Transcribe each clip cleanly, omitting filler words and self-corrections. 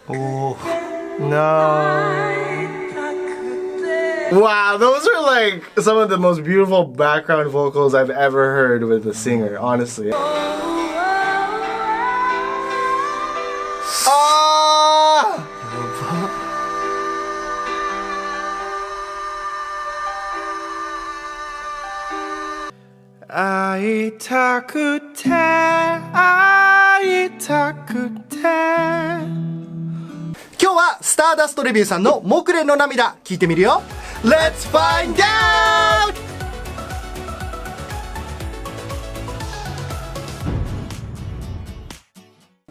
Oh. No. Wow, those are like some of the most beautiful background vocals I've ever heard with a singer, honestly. 아이타쿠테 아이타쿠테 今日はスターダストレビューさんの木蓮の涙聞いてみるよ。 Let's find out!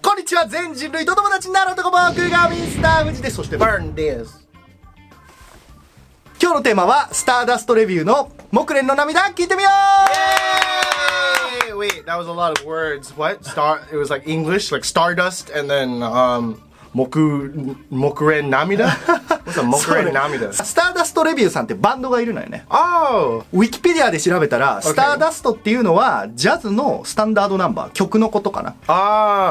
こんにちは、全人類と友達になる男僕がミスター富士です。そしてバーンです。今日のテーマはスターダストレビューの木蓮の涙聞いてみよう。 Wait, that was a lot of words. What? It was like English, like Stardust, and then Mokuren Namida? What's a Mokuren Namida? スターダストレビューさんってバンドがいるのよね。Oh! ウィキペディアで調べたら、スターダストっていうのはジャズのスタンダードナンバー、曲のことかな。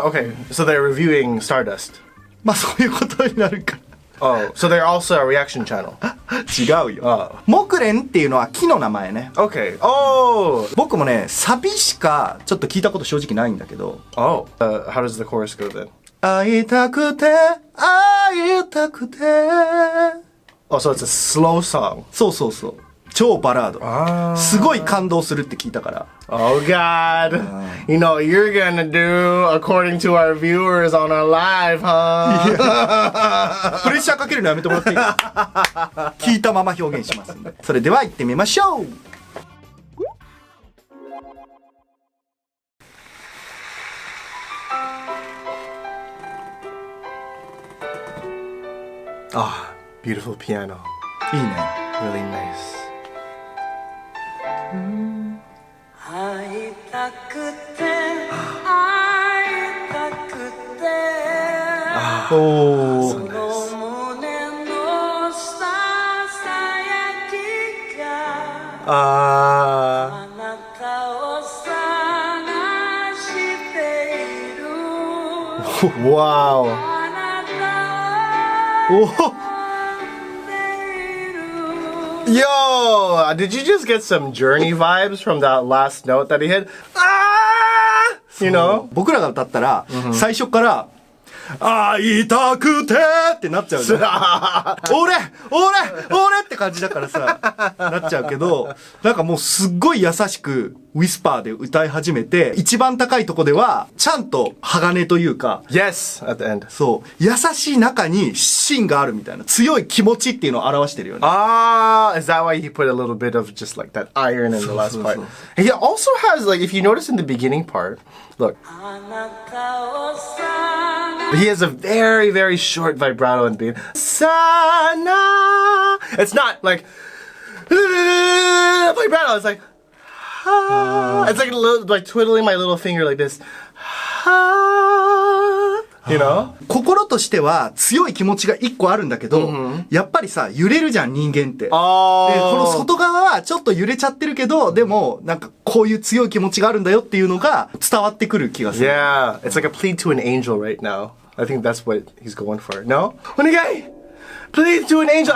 Okay. So they're reviewing Stardust. まあそういうことになるか。Oh, so they're also a reaction channel. 違うよ。木蓮っていうのは木の名前ね。Okay. Oh! 僕もね、サビしかちょっと聞いたこと正直ないんだけど。Oh. How does the chorus go then? 会いたくて、会いたくて。Oh, so it's a slow song. そうそうそう。超バラード。すごい感動するって聞いたから。Oh God. You know, you're gonna do according to our viewers on our live, huh? プレッシャーかけるのやめてもらっていい？聞いたまま表現しますんで。それでは行ってみましょう。Ah, beautiful piano. いいね。Really nice. 会いたくて会いたくておー。その胸のささやきがあなたを探している Wow. あなたを Yo, did you just get some Journey vibes from that last note that he hit? Ah! You know? 僕らが歌ったら、最初から会いたくてってなっちゃうね。俺って感じだからさ、なっちゃうけど、なんかもうすっごい優しくウィスパーで歌い始めて、一番高いとこではちゃんと鋼というか、Yes, at the end. そう、優しい中に芯があるみたいな、強い気持ちっていうのを表してるよね。Ah, is that why he put a little bit of just like that iron in the last part? He also has like, if you notice in the beginning part, look. He has a very, very short vibrato in the beginning. Sana. It's not like vibrato. It's like it's like a little, like twiddling my little finger like this. You know? 心としては強い気持ちが一個あるんだけど、やっぱりさ、揺れるじゃん、人間って。で、この外側はちょっと揺れちゃってるけど、でも、なんかこういう強い気持ちがあるんだよっていうのが伝わってくる気がする。Yeah, it's like a plea to an angel right now. I think that's what he's going for. No? Onegai! Please to an angel!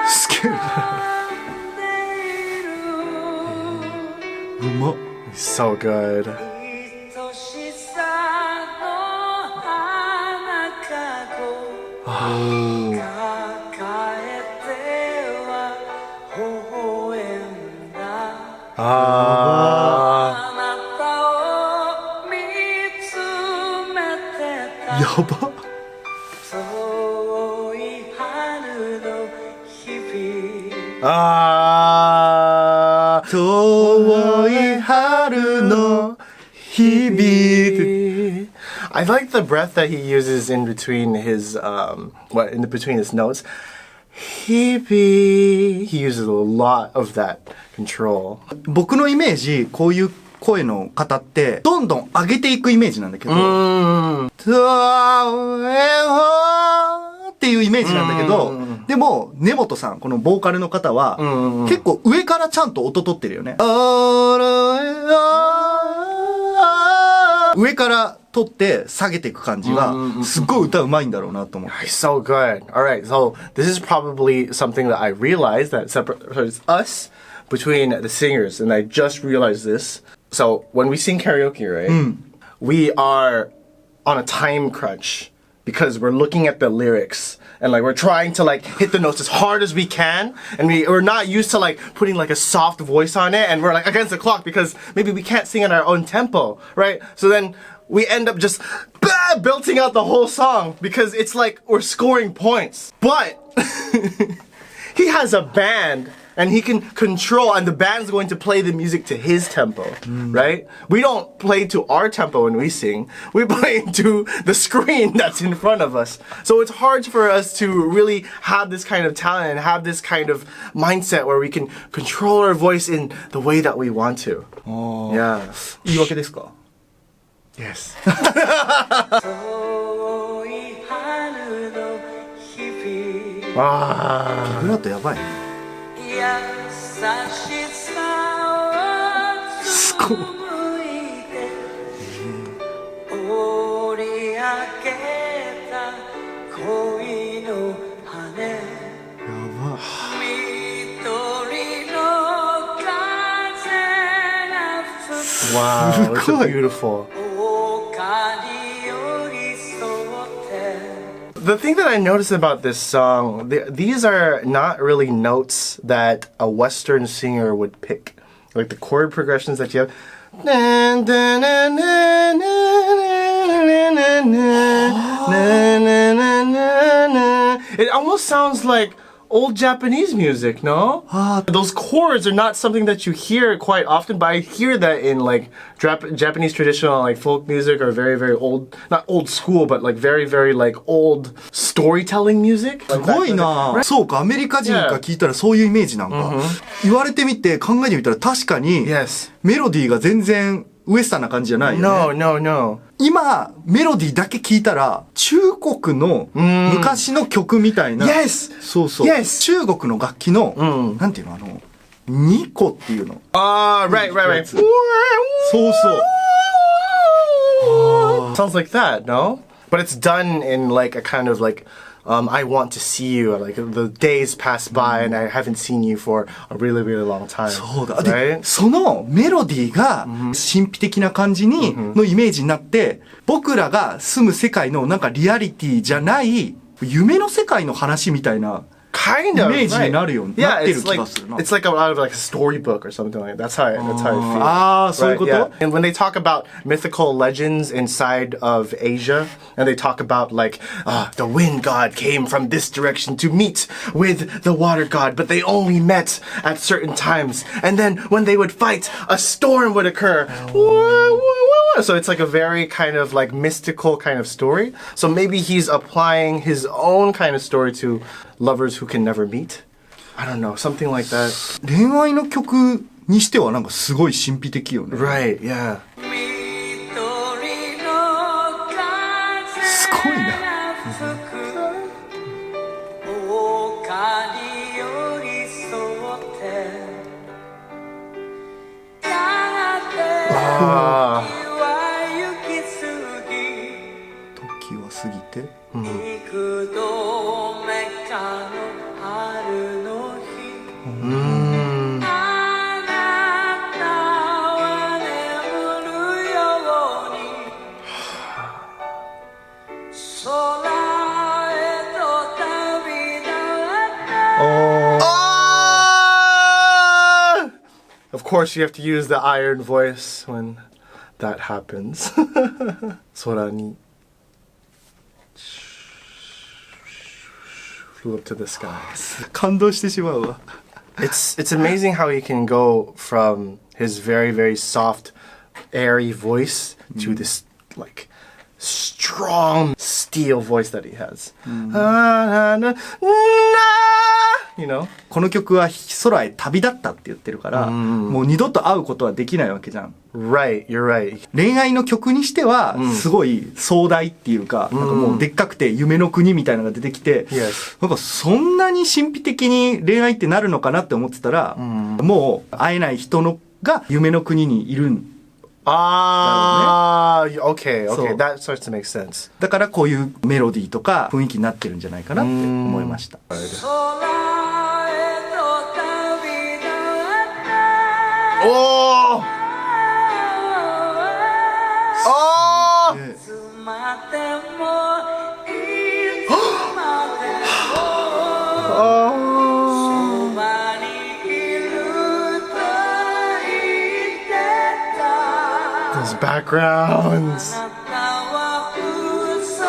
すげえ。うまっ。So good. やばっ。遠い春の日々。I like the breath that he uses in between his between his notes. He uses a lot of that control. 僕のイメージ、こういう声の方ってどんどん上げていくイメージなんだけど、っていうイメージなんだけど、でも根本さん、このボーカルの方は結構上からちゃんと音取ってるよね。上から取って下げていく感じがすっごい歌うまいんだろうなと思って。He's so good. All right, so this is probably something that I realized that separates us between the singers, and I just realized this. So when we sing karaoke, right, we are on a time crunch because we're looking at the lyrics. And like we're trying to like hit the notes as hard as we can, and we're not used to like putting like a soft voice on it, and we're like against the clock because maybe we can't sing at our own tempo, right? So then we end up just belting out the whole song because it's like we're scoring points. But he has a band, and he can control, and the band's going to play the music to his tempo, right? We don't play to our tempo when we sing. We play to the screen that's in front of us. So it's hard for us to really have this kind of talent and have this kind of mindset where we can control our voice in the way that we want to. Yeah. 言い訳ですか？ Yes. 遠い春の日々 Ah. ビブラートやばいね。優しさを紡いで織り上げた恋の羽やば。緑の風が吹く Wow, it's so beautiful. 丘に寄り添って The thing that I noticed about this song, these are not really notes that a Western singer would pick. Like the chord progressions that you have. It almost sounds like old Japanese music, no? Those chords are not something that you hear quite often, but I hear that in like Japanese traditional like folk music or very, very old, not old school, but like very, very like old storytelling music. すごいな。そうか、アメリカ人が聞いたらそういうイメージなんか。言われてみて考えてみたら確かに Yes. メロディーが全然ウエスタンな感じじゃないよね。No, no, no. 今、メロディーだけ聞いたら、中国の昔の曲みたいな。Yes! そうそう。Yes! 中国の楽器の、なんていうのニコっていうの。Ah, right, right, right. そうそう。Sounds like that, no? But it's done in like a kind of like, I want to see you. Like the days pass by and I haven't seen you for a really, really long time. そうだ。 Right? で、そのメロディーが神秘的な感じに、のイメージになって、僕らが住む世界のなんかリアリティじゃない、夢の世界の話みたいな。 Kind of. イメージになるようになってる it's 気がするな。 it's like out of like a storybook or something like that. That's how I feel. ああ、そういうこと？ Yeah. And when they talk about mythical legends inside of Asia, and they talk about like the wind god came from this direction to meet with the water god, but they only met at certain times. And then when they would fight, a storm would occur. So it's like a very kind of like mystical kind of story. So maybe he's applying his own kind of story to lovers who can never meet. I don't know, something like that. 恋愛の曲にしてはなんかすごい神秘的よね。 Right, yeah. 緑の風すごいな。が吹く丘に寄り添ってやがて時は行き過ぎ時は過ぎて。幾度目かの春の日あなたは眠るように空へと旅立った Of course, you have to use the iron voice when that happens. 空に flew up to the sky. 感動してしまうわ。 It's amazing how he can go from his very, very soft, airy voice to this like strong steel voice that he has. You know? この曲は空へ旅立ったって言ってるから、もう二度と会うことはできないわけじゃん。 Right, you're right. 恋愛の曲にしては、すごい壮大っていうか、なんかもうでっかくて夢の国みたいなのが出てきて、Yes. なんかそんなに神秘的に恋愛ってなるのかなって思ってたら、もう会えない人のが夢の国にいる Okay, そう okay. That starts to make sense. だからこういうメロディーとか雰囲気になってるんじゃないかなって思いました。空へと旅立った Oh! Oh! でいつまでもいつまでも Oh! そばにいると言ってた Those backgrounds. あなたは嘘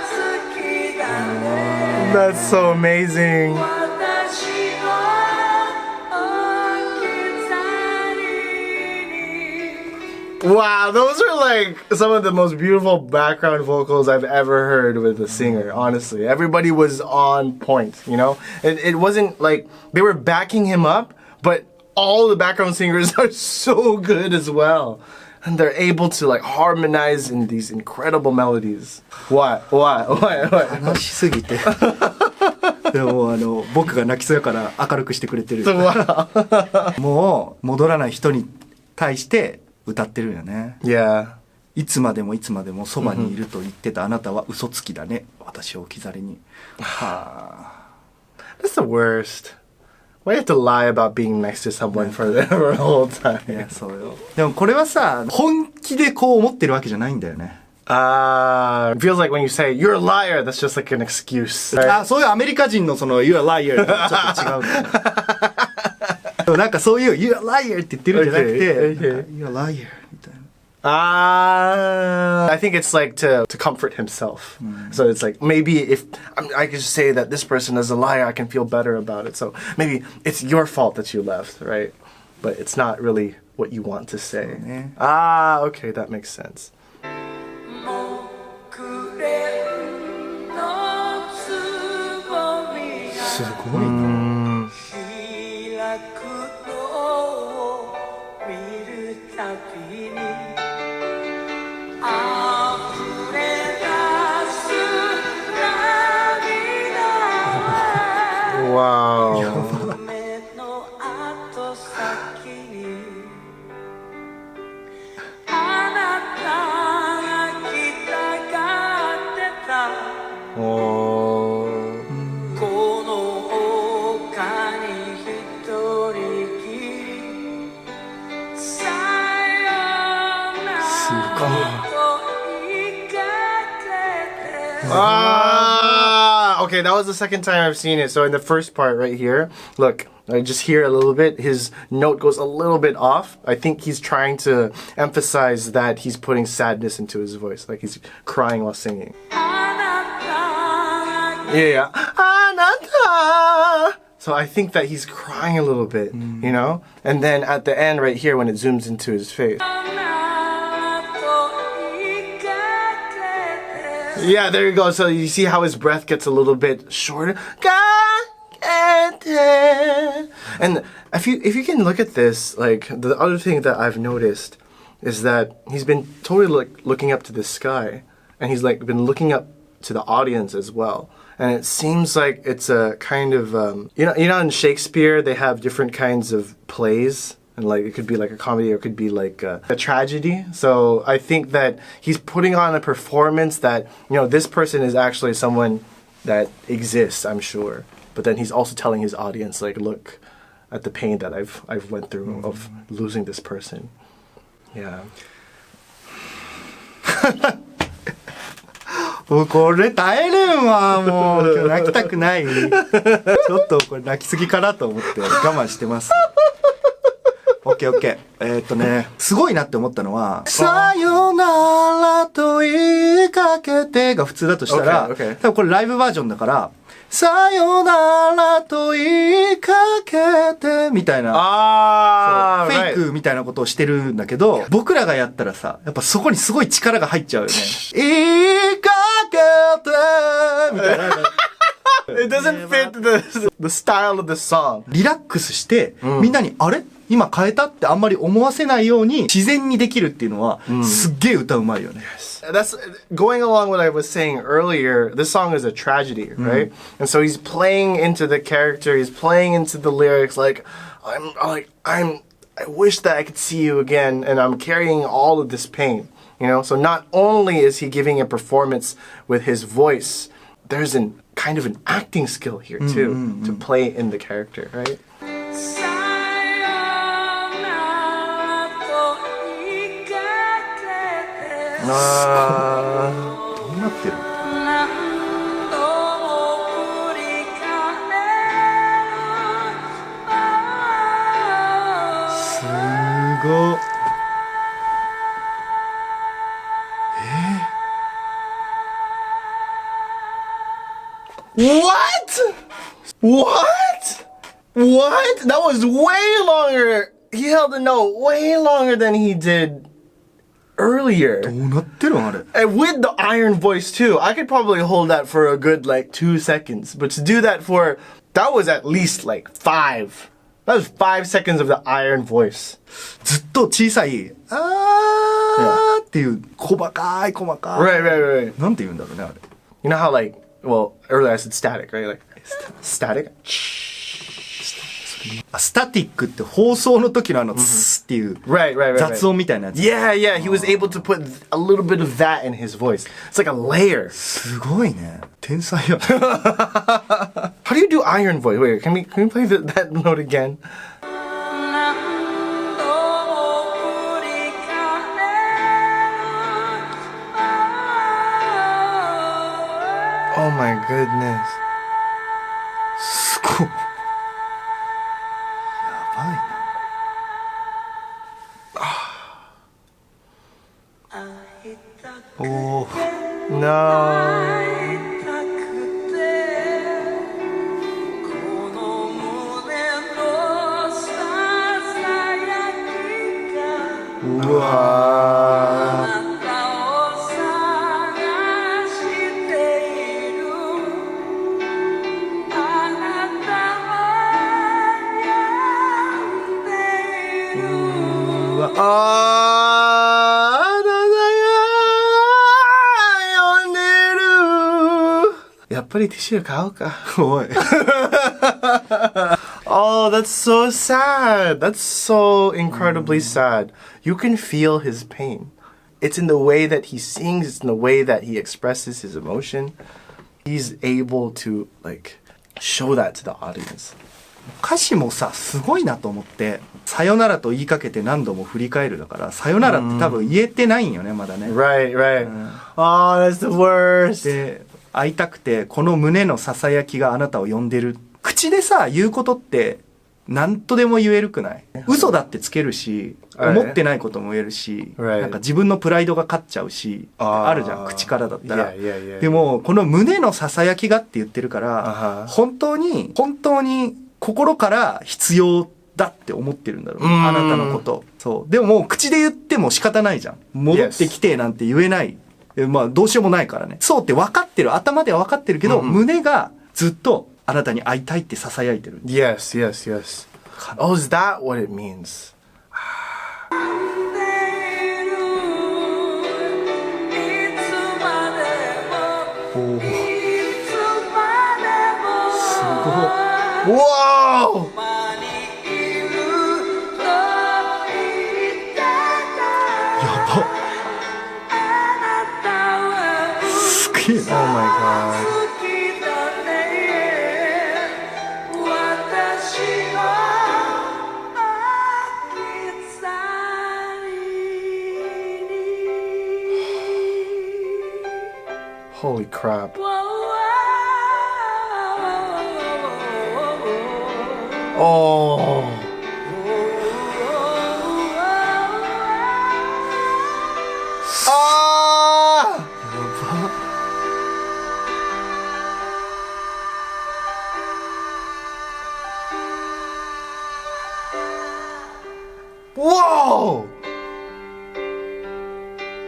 つきだね That's so amazing. 私の置き去りに Wow, those are like some of the most beautiful background vocals I've ever heard with a singer, honestly. Everybody was on point, you know? It wasn't like they were backing him up, but all the background singers are so good as well. And they're able to like harmonize in these incredible melodies. What? 話しすぎてでも僕が泣きそうやから明るくしてくれてるもう戻らない人に対して歌ってるよね。 Yeah. いつまでもいつまでもそばにいると言ってたあなたは嘘つきだね、私を置き去りに。はあ。 That's the worst. Why do you have to lie about being next to someone for the whole い time? やそうよ。でもこれはさ本気でこう思ってるわけじゃないんだよね。It feels like when you say you're a liar, that's just like an excuse. あ、そういうアメリカ人のその You're a liar とちょっと違うんだよね。でもなんかそういう You're a liar って言ってるんじゃなくて、Okay. You're a liar みたいな。I think it's like to comfort himself. So it's like maybe if I could just say that this person is a liar, I can feel better about it. So maybe it's your fault that you left, right? But it's not really what you want to say. Okay, that makes sense. 木蓮のつぼみがすごいな。開くのを見るたびに溢れ出す涙は Wow. 夢の後先にあなたが来たがってた Oh. この丘に一人きりさよならと言いかけて Okay, that was the second time I've seen it. So in the first part right here, look, I just hear a little bit. His note goes a little bit off. I think he's trying to emphasize that he's putting sadness into his voice, like he's crying while singing. あなたが Yeah. Anata. So I think that he's crying a little bit, you know? And then at the end right here when it zooms into his face. さよならと言いかけて Yeah, there you go. So you see how his breath gets a little bit shorter. And if you can look at this, like the other thing that I've noticed is that he's been totally like looking up to the sky, and he's like been looking up to the audience as well. And it seems like it's a kind of you know in Shakespeare they have different kinds of plays. And like it could be like a comedy or it could be like a tragedy. So I think that he's putting on a performance that, you know, this person is actually someone that exists, I'm sure. But then he's also telling his audience, like, look at the pain that I've went through of losing this person. Yeah. もうこれ耐えれんわ。もう今日泣きたくない。ちょっとこれ泣きすぎかなと思って我慢してます。オッケーオッケー。すごいなって思ったのは、さよならと言いかけてが普通だとしたら、Okay, okay. 多分これライブバージョンだから、さよならと言いかけてみたいな、フェイクみたいなことをしてるんだけど、僕らがやったらさ、やっぱそこにすごい力が入っちゃうよね。言いかけてみたいな。It doesn't fit the style of the song. リラックスして、みんなに、あれ今変えたってあんまり思わせないように自然にできるっていうのは、すっげえ歌うまいよね。That's going along what I was saying earlier. This song is a tragedy, right? And so he's playing into the character. He's playing into the lyrics. Like I wish that I could see you again, and I'm carrying all of this pain. You know, so not only is he giving a performance with his voice, there's an kind of an acting skill here too, to play in the character, right? さよならと言いかけてどうなってる？何度も繰り返すごっ。What? What? What? That was way longer. He held the note way longer than he did ど earlier. うなってるんあれ？ And with the iron voice too. I could probably hold that for a good like 2 seconds. But to do that for, that was at least like 5. That was 5 seconds of the iron voice. ずっと小さい「あー」っていう細かい。 Right, right, right. なんて言うんだろうねあれ。 You know how like, well, earlier I said static, right? Like, static? あ、スタティックって放送の時のあの「ツー」っていう Right, right, right. 雑音みたいなやつ。 Yeah, yeah, he was able to put a little bit of that in his voice. It's like a layer. すごいね。天才や。 How do you do iron voice? Wait, can we play that note again? 何度も繰り返 Oh my goodness. すごい。やばいな。会いたくおー。 No. 会いたくてこの胸のささやきがうわあなたを探しているあなたは病んでいるー。うわ。やっぱりティッシュ買おうか。おい。 Oh, that's so sad. That's so incredibly sad. You can feel his pain. It's in the way that he sings, it's in the way that he expresses his emotion. He's able to like show that to the audience. 歌詞もさすごいなと思って、さよならと言いかけて何度も振り返るだから、さよならって多分言えてないんよねまだね。 Right, right. Oh, that's the worst. で会いたくてこの胸のささやきがあなたを呼んでる。口でさ言うことって何とでも言えるくない？嘘だってつけるし、思ってないことも言えるし、なんか自分のプライドが勝っちゃうし、あるじゃん口からだったら。でもこの胸のささやきがって言ってるから、本当に心から必要だって思ってるんだろう、あなたのこと。そう。でももう口で言っても仕方ないじゃん。戻ってきてなんて言えない。まあどうしようもないからね。そうって分かってる。頭では分かってるけど、胸がずっとあなたに会いたいって囁いてる。Yes, yes, yes. Oh, is that what it means? おー。すごい。 Whoa! やば。すげえな。 Oh my god. 私を置き去りに Holy crap. Oh. Ah! Whoa!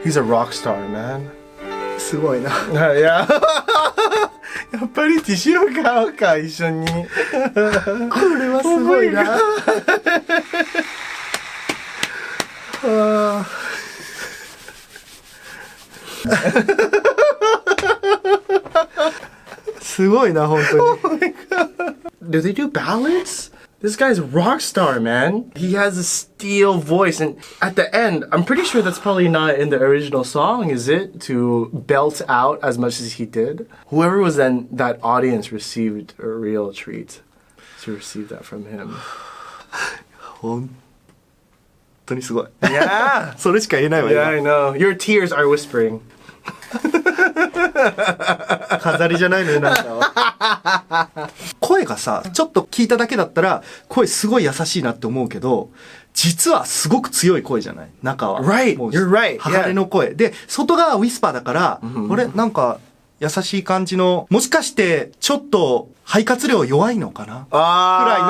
He's a rock star, man. すごいな。 Yeah. やっぱりティッシュを買おうか、一緒に。これはすごいな。あすごいな本当に。 Do they do ballads? This guy's a rock star, man. He has a steel voice, and at the end, I'm pretty sure that's probably not in the original song, is it? To belt out as much as he did. Whoever was in that audience received a real treat to receive that from him. 本当にすごい。Yeah. それしか言えないわ Yeah, I know. Your tears are whispering. 飾りじゃないのよ、なんか。声がさ、ちょっと聞いただけだったら、声すごい優しいなって思うけど、実はすごく強い声じゃない中は。Right, もう you're right. 鋼の声。で、外側はウィスパーだから、あれなんか、優しい感じの、もしかして、ちょっと、肺活量弱いのかなくらい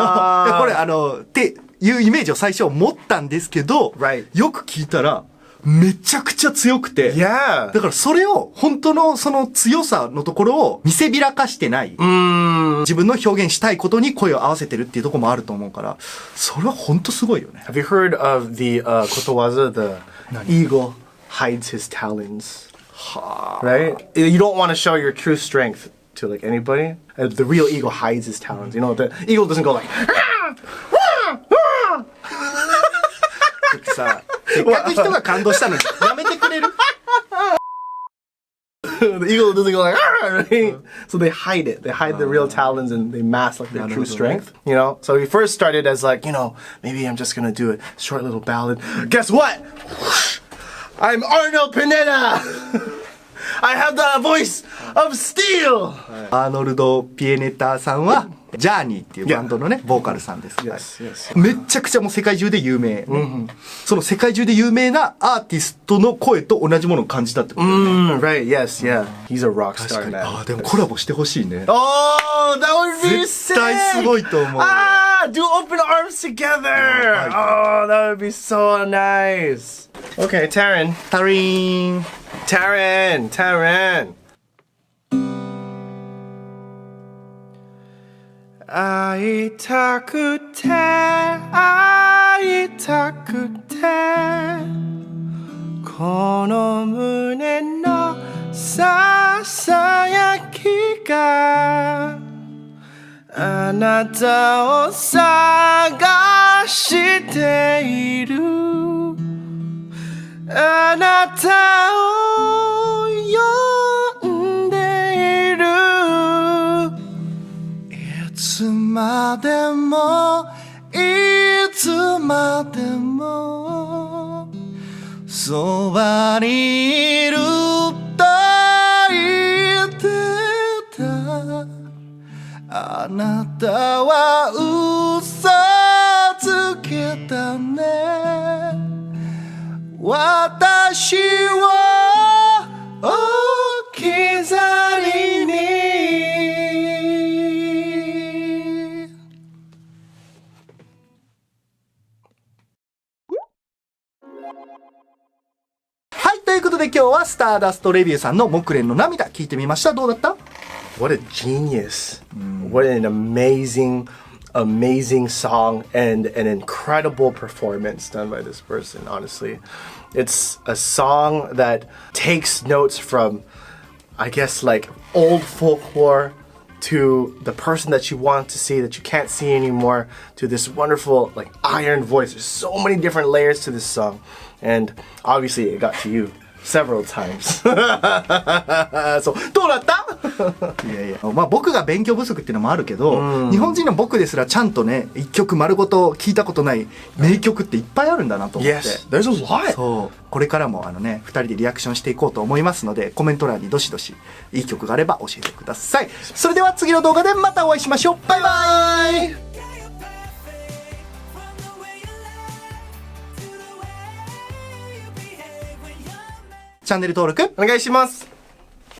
の、これっていうイメージを最初持ったんですけど、Right. よく聞いたら、めちゃくちゃ強くて。Yeah. だからそれを、本当のその強さのところを見せびらかしてない。自分の表現したいことに声を合わせてるっていうところもあると思うから、それは本当すごいよね。Have you heard of the kotowaza, the eagle hides his talons? Right? You don't want to show your true strength to like anybody. The real eagle hides his talons. You know, the eagle doesn't go like, さ、せっかく人が感動したのに、やめてくれるthe eagle doesn't go like, right? So they hide it. They hide the real talons and they mask like their true strength. You know? So he first started as like, maybe I'm just gonna do a short little ballad. Guess what? I'm Arnold Pineda! I have the voice of steel! アーノルド・ピエネタさんは、ジャーニーっていうバンドのね、ボーカルさんです。めっちゃくちゃもう世界中で有名。その世界中で有名なアーティストの声と同じものを感じたってことだよね。Right, yes, yeah. He's a rock star now. ああ、でもコラボしてほしいね。Oh, that would be sick! 絶対すごいと思う。Ah, do open arms together! Oh, that would be so nice. Okay, Taryn. タリーン。Taryn. 会いたくてこの胸のささやきがあなたを探しているあなたを呼んでいるいつまでもいつまでもそばにいると言ってたあなたは嘘つけたね私を置き去りにはい、ということで今日はスターダストレビューさんの木蓮の涙聞いてみました。どうだった？ What a genius. What an amazing song and an incredible performance done by this person, honestly. It's a song that takes notes from, I guess, like old folklore to the person that you want to see that you can't see anymore to this wonderful, like, iron voice. There's so many different layers to this song. And obviously it got to you several times. So, どうだった？いやいや、まあ僕が勉強不足っていうのもあるけど、日本人の僕ですらちゃんとね、一曲丸ごと聞いたことない名曲っていっぱいあるんだなと思って。Yes, there's a lot. そう、これからも二人でリアクションしていこうと思いますので、コメント欄にどしどしいい曲があれば教えてください。それでは次の動画でまたお会いしましょう。バイバイ。チャンネル登録お願いします。